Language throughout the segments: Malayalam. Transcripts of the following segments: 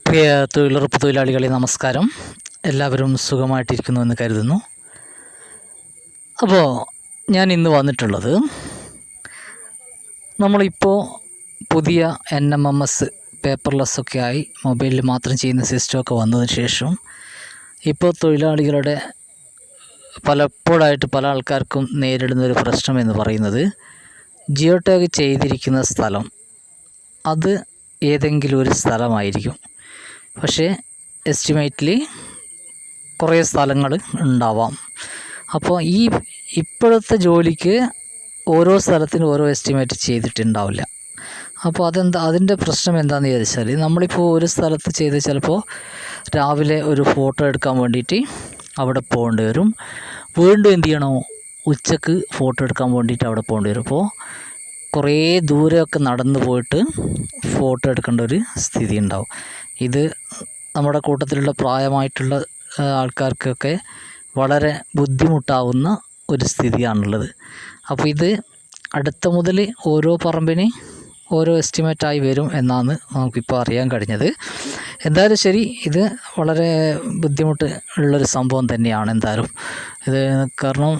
പ്രിയ തൊഴിലുറപ്പ് തൊഴിലാളികളെ നമസ്കാരം. എല്ലാവരും സുഖമായിട്ടിരിക്കുന്നു എന്ന് കരുതുന്നു. അപ്പോൾ ഞാൻ ഇന്ന് വന്നിട്ടുള്ളത് നമ്മളിപ്പോൾ പുതിയ NMMS പേപ്പർലെസ്സൊക്കെ ആയി മൊബൈലിൽ മാത്രം ചെയ്യുന്ന സിസ്റ്റമൊക്കെ വന്നതിന് ശേഷം ഇപ്പോൾ തൊഴിലാളികളുടെ പലപ്പോഴായിട്ട് പല ആൾക്കാർക്കും നേരിടുന്നൊരു പ്രശ്നം എന്ന് പറയുന്നത് ജിയോ ടാഗ് ചെയ്തിരിക്കുന്ന സ്ഥലം അത് ഏതെങ്കിലും ഒരു സ്ഥലമായിരിക്കും. പക്ഷേ എസ്റ്റിമേറ്റിൽ കുറേ സ്ഥലങ്ങൾ ഉണ്ടാവാം. അപ്പോൾ ഇപ്പോഴത്തെ ജോലിക്ക് ഓരോ സ്ഥലത്തിനും ഓരോ എസ്റ്റിമേറ്റ് ചെയ്തിട്ടുണ്ടാവില്ല. അപ്പോൾ അതിൻ്റെ പ്രശ്നം എന്താണെന്ന് ചോദിച്ചാൽ, നമ്മളിപ്പോൾ ഒരു സ്ഥലത്ത് ചെയ്ത് ചിലപ്പോൾ രാവിലെ ഒരു ഫോട്ടോ എടുക്കാൻ വേണ്ടിയിട്ട് അവിടെ പോകേണ്ടി വരും. വീണ്ടും എന്ത് ചെയ്യണോ, ഉച്ചക്ക് ഫോട്ടോ എടുക്കാൻ വേണ്ടിയിട്ട് അവിടെ പോകേണ്ടി വരും. അപ്പോൾ കുറേ ദൂരമൊക്കെ നടന്നു പോയിട്ട് ഫോട്ടോ എടുക്കേണ്ട ഒരു സ്ഥിതി ഉണ്ടാവും. ഇത് നമ്മുടെ കൂട്ടത്തിലുള്ള പ്രായമായിട്ടുള്ള ആൾക്കാർക്കൊക്കെ വളരെ ബുദ്ധിമുട്ടാവുന്ന ഒരു സ്ഥിതിയാണുള്ളത്. അപ്പോൾ ഇത് അടുത്ത മുതൽ ഓരോ പറമ്പിന് ഓരോ എസ്റ്റിമേറ്റായി വരും എന്നാണ് നമുക്കിപ്പോൾ അറിയാൻ കഴിഞ്ഞത്. എന്തായാലും ശരി, ഇത് വളരെ ബുദ്ധിമുട്ട് ഉള്ളൊരു സംഭവം തന്നെയാണ്. എന്തായാലും ഇത് കാരണം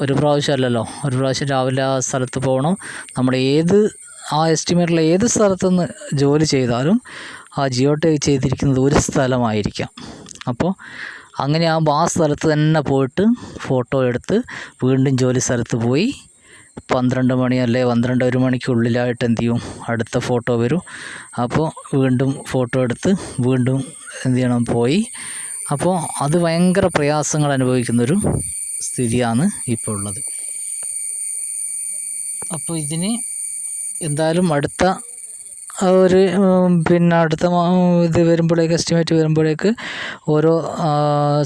ഒരു പ്രാവശ്യമല്ലല്ലോ, ഒരു പ്രാവശ്യം രാവിലെ ആ സ്ഥലത്ത് പോകണം. നമ്മൾ ആ എസ്റ്റിമേറ്റിലെ ഏത് സ്ഥലത്തുനിന്ന് ജോലി ചെയ്താലും ആ ജിയോ ടാഗ് ചെയ്തിരിക്കുന്നത് ഒരു സ്ഥലമായിരിക്കാം. അപ്പോൾ അങ്ങനെ ആകുമ്പോൾ ആ സ്ഥലത്ത് തന്നെ പോയിട്ട് ഫോട്ടോ എടുത്ത് വീണ്ടും ജോലി സ്ഥലത്ത് പോയി 12 മണി അല്ലെ 1 മണിക്കുള്ളിലായിട്ട് എന്ത് ചെയ്യും, അടുത്ത ഫോട്ടോ വരും. അപ്പോൾ വീണ്ടും ഫോട്ടോ എടുത്ത് വീണ്ടും എന്ത് ചെയ്യണം, പോയി. അപ്പോൾ അത് ഭയങ്കര പ്രയാസങ്ങൾ അനുഭവിക്കുന്നൊരു സ്ഥിതിയാണ് ഇപ്പോൾ ഉള്ളത്. അപ്പോൾ ഇതിന് എന്തായാലും അടുത്ത ഇത് വരുമ്പോഴേക്ക്, എസ്റ്റിമേറ്റ് വരുമ്പോഴേക്ക് ഓരോ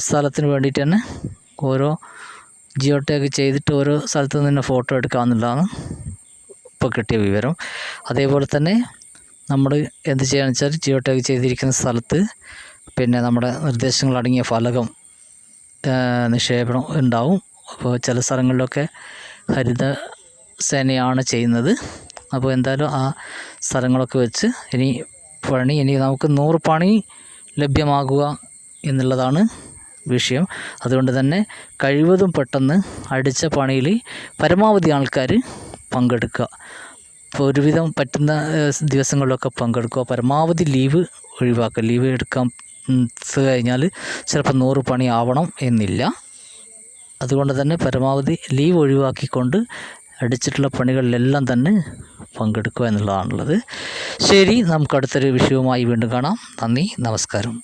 സ്ഥലത്തിന് വേണ്ടിയിട്ട് തന്നെ ഓരോ ജിയോ ടാഗ് ചെയ്തിട്ട് ഓരോ സ്ഥലത്ത് നിന്ന് തന്നെ ഫോട്ടോ എടുക്കാമെന്നുള്ളതാണ് ഇപ്പോൾ കിട്ടിയ വിവരം. അതേപോലെ തന്നെ നമ്മൾ എന്ത് ചെയ്യാന്ന് വെച്ചാൽ, ജിയോ ടാഗ് ചെയ്തിരിക്കുന്ന സ്ഥലത്ത് നമ്മുടെ നിർദ്ദേശങ്ങളടങ്ങിയ ഫലകം നിക്ഷേപണം ഉണ്ടാവും. അപ്പോൾ ചില സ്ഥലങ്ങളിലൊക്കെ ഹരിത സേനയാണ് ചെയ്യുന്നത്. അപ്പോൾ എന്തായാലും ആ സ്ഥലങ്ങളൊക്കെ വെച്ച് ഇനി നമുക്ക് 100 പണി ലഭ്യമാകുക എന്നുള്ളതാണ് വിഷയം. അതുകൊണ്ട് തന്നെ കഴിവതും പെട്ടെന്ന് അടിച്ച പണിയിൽ പരമാവധി ആൾക്കാർ പങ്കെടുക്കുക. ഇപ്പോൾ ഒരുവിധം പറ്റുന്ന ദിവസങ്ങളിലൊക്കെ പങ്കെടുക്കുക. പരമാവധി ലീവ് ഒഴിവാക്കുക. ലീവ് എടുക്കാൻ കഴിഞ്ഞാൽ ചിലപ്പോൾ 100 പണി ആവണം എന്നില്ല. അതുകൊണ്ട് തന്നെ പരമാവധി ലീവ് ഒഴിവാക്കിക്കൊണ്ട് അടിച്ചിട്ടുള്ള പണികളിലെല്ലാം തന്നെ പങ്കെടുക്കുക എന്നുള്ളതാണുള്ളത്. ശരി, നമുക്ക് അടുത്തൊരു വിഷയവുമായി വീണ്ടും കാണാം. നന്ദി, നമസ്കാരം.